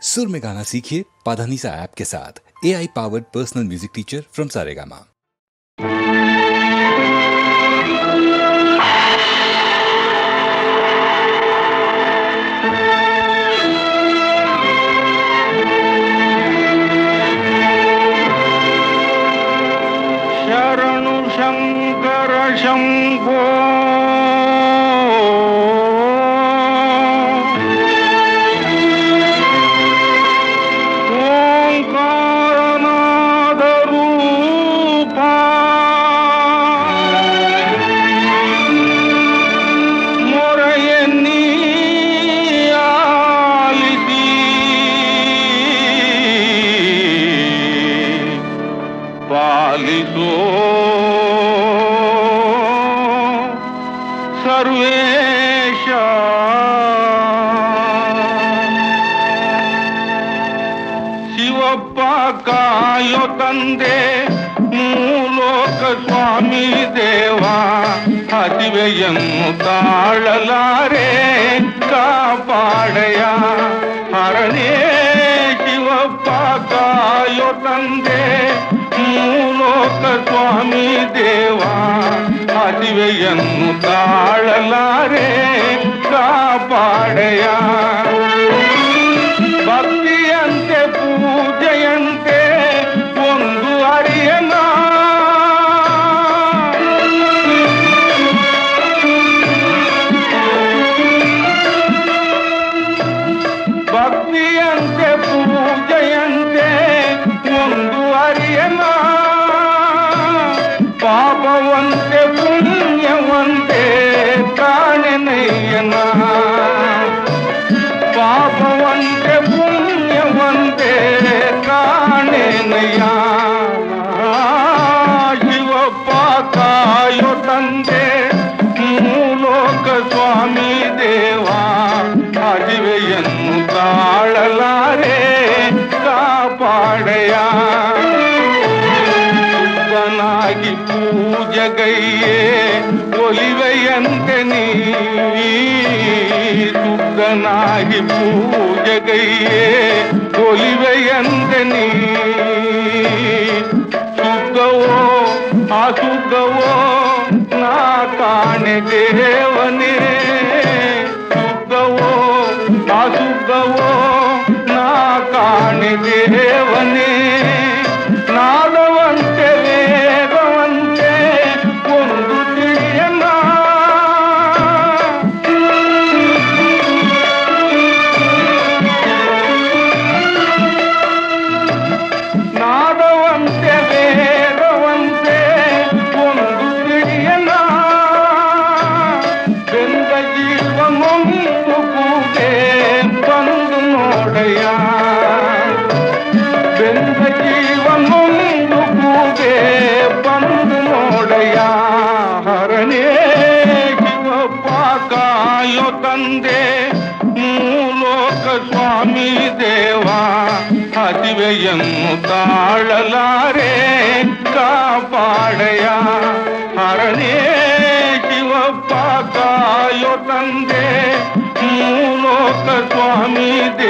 सुर में गाना सीखिए पाधानीसा ऐप के साथ। AI powered personal music teacher from Saregama. शरणु शंकर शंभो ओंकारनाद रूपा मोरयन्नी आलिसी पालिसो सर्वेश ಶಿವಪ್ಪ ಕಾಯೋ ತಂದೆ ಮೂಲೋಕ ಸ್ವಾಮಿ ದೇವ ಹಸಿವೆಯನ್ನು ತಾಳಲಾರೆ ಕಾಪಾಡಯ ಹರನೇ ಶಿವಪ್ಪ ಕಾಯೋ ತಂದೆ ಮೂಲೋಕ ಸ್ವಾಮಿ ದೇವ ಹಸಿವೆಯನ್ನು ತಾಳಲಾರೆ ಕಾಪಾಡಯ ಭಕ್ತಿಯಂತೆ ಪೂಜೆಯಂತೆ ಒಂದು ಅರಿಯನ ಭಕ್ತಿಯಂತೆ ಪೂಜೆಯಂತೆ ಒಂದು ಅರಿಯನ ಪಾಪವಂತೆ ಪುಣ್ಯವಂತೆ ಕಾಣೆನಯ್ಯನ ಪಾಪವಂತೆ ಪುಣ್ಯವಂತೆ ಕಾಣೆನಯ್ಯ ಶಿವಪ್ಪ ಕಾಯೋ ತಂದೆ ಮೂಲೋಕ ಸ್ವಾಮಿ ದೇವ ಹಸಿವೆಯನ್ನು ತಾಳಲಾರೆ ಕಾಪಾಡಯ ಶುದ್ಧನಾಗಿ ಪೂಜಗೈಯೇ ಒಲಿವೆಯಂತೆ ನೀ ಶುದ್ಧನಾಗಿ ಪೂಜಗೈಯೇ ಒಲಿವೆಯಂತೆ ನೀ ಶುದ್ಧವೋ ಅಶುದ್ಧವೋ ನಾ ಕಾಣೆ ದೇವನೇ ಶುದ್ಧವೋ ಅಶುದ್ಧವೋ ನಾ ಕಾಣೆ ದೇವನೇ ನಾದವಂತೆ ವೇದವಂತೆ ಒಂದು ತಿಳಿಯನ ನಾದವಂತೆ ವೇದವಂತೆ ಒಂದು ತಿಳಿಯನ ಬೆಂದ ಜೀವನೊಂದು ಕೂಗೆ ಬಂದು ನೋಡಯ್ಯ ಬೆಂದ ಜೀವನೊಂದು ಕೂಗೆ ಬಂದು ನೋಡಯ್ಯ ಹರನೇ ಶಿವಪ್ಪ ಕಾಯೋ ತಂದೆ ಮೂಲೋಕ ಸ್ವಾಮಿ ದೇವ ಹಸಿವೆಯನ್ನು ತಾಳಲಾರೆ ಕಾಪಾಡಯ ಹರನೇ ಶಿವಪ್ಪ ಕಾಯೋ ತಂದೆ ಮೂಲೋಕ ಸ್ವಾಮಿ ದೇವ